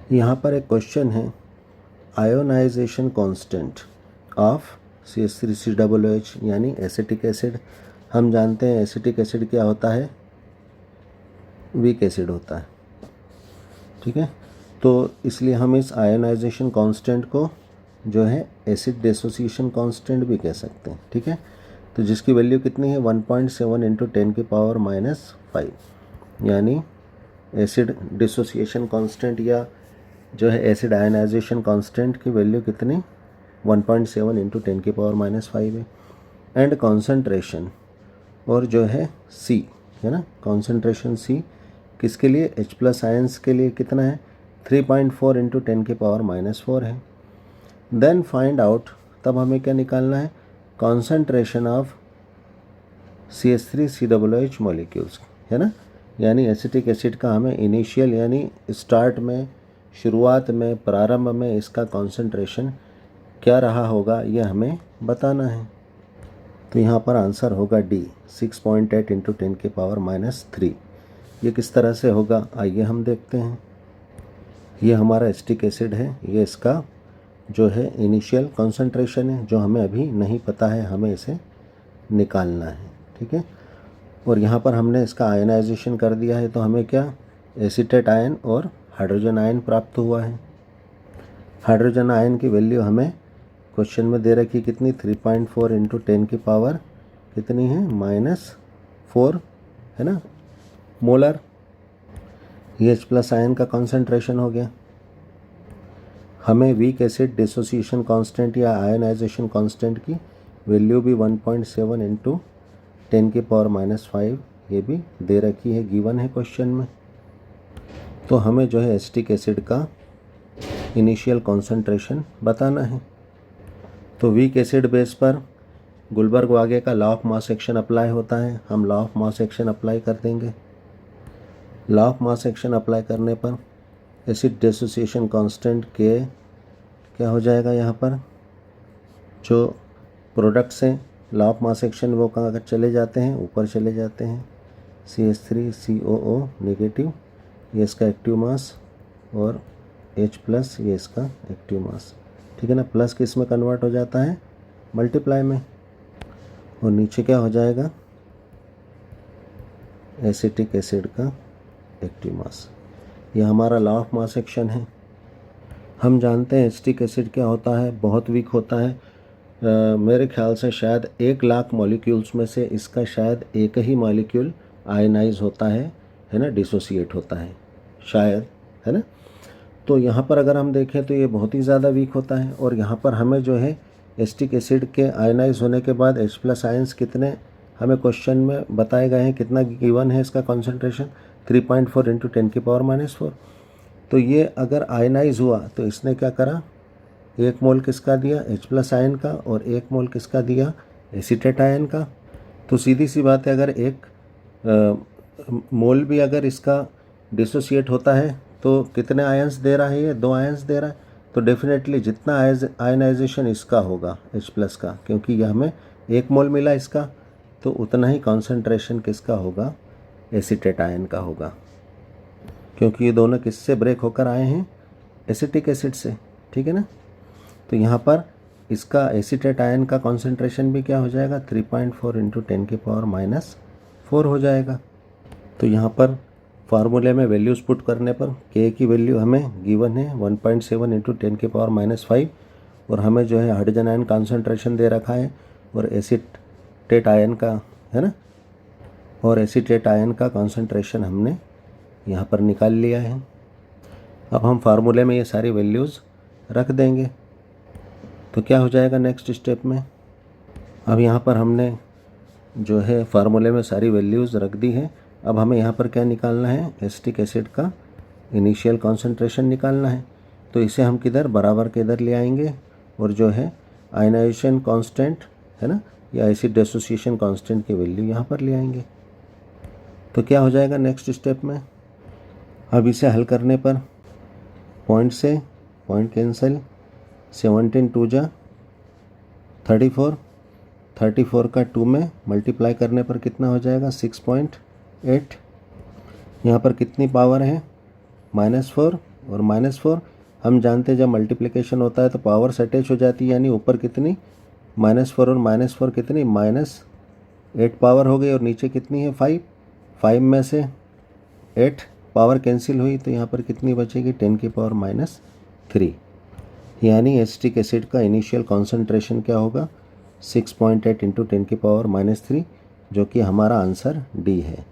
यहाँ पर एक क्वेश्चन है, आयोनाइजेशन कांस्टेंट ऑफ CH3COOH यानी एसिटिक एसिड। हम जानते हैं एसिटिक एसिड क्या होता है, वीक एसिड होता है, ठीक है। तो इसलिए हम इस आयोनाइजेशन कांस्टेंट को जो है एसिड डिसोसिएशन कांस्टेंट भी कह सकते हैं, ठीक है। तो जिसकी वैल्यू कितनी है 1.7 इंटू 10⁻⁻5, यानी एसिड डिसोसिएशन कांस्टेंट या जो है एसिड आयनाइजेशन कांस्टेंट की वैल्यू कितनी 1.7 इंटू 10⁻⁻5 है। एंड कॉन्सेंट्रेशन और जो है C है ना, कॉन्सेंट्रेशन C किसके लिए, H+ आयंस के लिए कितना है 3.4 इंटू 10⁻⁻4 है। देन फाइंड आउट, तब हमें क्या निकालना है, कॉन्सेंट्रेशन ऑफ CH3COOH मॉलिक्यूल्स, है ना। यानी एसिटिक एसिड का हमें इनिशियल यानी स्टार्ट में, शुरुआत में, प्रारंभ में इसका कॉन्सेंट्रेशन क्या रहा होगा यह हमें बताना है। तो यहाँ पर आंसर होगा डी 6.8 इंटू 10⁻⁻3। ये किस तरह से होगा आइए हम देखते हैं। ये हमारा एसिटिक एसिड है, ये इसका जो है इनिशियल कॉन्सेंट्रेशन है जो हमें अभी नहीं पता है, हमें इसे निकालना है, ठीक है। और यहाँ पर हमने इसका आयनाइजेशन कर दिया है, तो हमें क्या एसीटेट आयन और हाइड्रोजन आयन प्राप्त हुआ है। हाइड्रोजन आयन की वैल्यू हमें क्वेश्चन में दे रखी कितनी 3.4 इंटू 10 की पावर कितनी है -4 है ना मोलर। ये H+ आयन का कॉन्सेंट्रेशन हो गया। हमें वीक एसिड डिसोसिएशन कांस्टेंट या आयनाइजेशन कांस्टेंट की वैल्यू भी 1.7 इंटू 10⁻⁻5 ये भी दे रखी है, गिवन है क्वेश्चन में। तो हमें जो है एसिटिक एसिड का इनिशियल कॉन्सेंट्रेशन बताना है। तो वीक एसिड बेस पर गुलबर्ग वागे का law of mass action apply होता है। हम law of mass action apply कर देंगे। Law of mass action apply करने पर एसिड डिसोसिएशन कांस्टेंट के क्या हो जाएगा, यहाँ पर जो प्रोडक्ट्स हैं लॉ ऑफ मास एक्शन वो कहाँ चले जाते हैं, ऊपर चले जाते हैं। CH3COO नेगेटिव ये इसका एक्टिव मास और H+ ये इसका एक्टिव मास, ठीक है ना। प्लस किस में कन्वर्ट हो जाता है, मल्टीप्लाई में। और नीचे क्या हो जाएगा, एसिटिक एसिड का एक्टिव मास। ये हमारा लॉ ऑफ मास एक्शन है। हम जानते हैं एसिटिक एसिड क्या होता है, बहुत वीक होता है। मेरे ख्याल से शायद 1,00,000 मॉलिक्यूल्स में से इसका शायद एक ही मॉलिक्यूल आयनाइज होता है ना, डिसोसिएट होता है शायद, है ना। तो यहाँ पर अगर हम देखें तो ये बहुत ही ज़्यादा वीक होता है। और यहाँ पर हमें जो है एसिटिक एसिड के आयनाइज होने के बाद H+ आयंस कितने हमें क्वेश्चन में बताए गए हैं, कितना गिवन है इसका कॉन्सेंट्रेशन 3.4 इंटू 10⁻⁻4। तो ये अगर आयनाइज हुआ तो इसने क्या करा, 1 मोल किसका दिया, H+ आयन का, और 1 मोल किसका दिया, एसीटेट आयन का। तो सीधी सी बात है, अगर 1 मोल भी अगर इसका डिसोसिएट होता है तो कितने आयंस दे रहा है, ये 2 आयंस दे रहा है। तो डेफिनेटली जितना आयनाइजेशन इसका होगा H+ का, क्योंकि यह हमें 1 मोल मिला इसका, तो उतना ही कॉन्सेंट्रेशन किसका होगा, एसीटेट आयन का होगा, क्योंकि ये दोनों किससे ब्रेक होकर आए हैं, एसिटिक एसिड से, ठीक है ना। तो यहाँ पर इसका एसीटेट आयन का कॉन्सेंट्रेशन भी क्या हो जाएगा 3.4 इंटू 10⁻⁻4 हो जाएगा। तो यहाँ पर फार्मूले में वैल्यूज़ पुट करने पर K की वैल्यू हमें गिवन है 1.7 इंटू 10⁻⁻5, और हमें जो है हाइड्रोजन आयन कॉन्सेंट्रेशन दे रखा है और एसीटेट आयन का, है ना, और एसीटेट आयन का कॉन्सेंट्रेशन हमने यहाँ पर निकाल लिया है। अब हम फार्मूले में ये सारी वैल्यूज़ रख देंगे तो क्या हो जाएगा नेक्स्ट स्टेप में। अब यहाँ पर हमने जो है फार्मूले में सारी वैल्यूज़ रख दी है। अब हमें यहाँ पर क्या निकालना है, एसिटिक एसिड का इनिशियल कॉन्सेंट्रेशन निकालना है। तो इसे हम किधर, बराबर के इधर ले आएंगे, और जो है आयनाइजेशन कांस्टेंट, है ना, या एसिड डिसोसिएशन कांस्टेंट की वैल्यू यहाँ पर ले आएंगे। तो क्या हो जाएगा नेक्स्ट स्टेप में, अब इसे हल करने पर पॉइंट से पॉइंट कैंसिल, 17 2 जा 34, 34 का 2 में मल्टीप्लाई करने पर कितना हो जाएगा 6.8। यहाँ पर कितनी पावर है -4 और -4 हम जानते हैं जब मल्टीप्लिकेशन होता है तो पावर्स अटैच हो जाती है, यानी ऊपर कितनी -4 और -4 कितनी -8 पावर हो गई और नीचे कितनी है 5। 5 में से 8 पावर कैंसिल हुई तो यहाँ पर कितनी बचेगी 10⁻³ यानी एसिटिक एसिड का इनिशियल कॉन्सेंट्रेशन क्या होगा 6.8 × 10⁻³ जो कि हमारा आंसर डी है।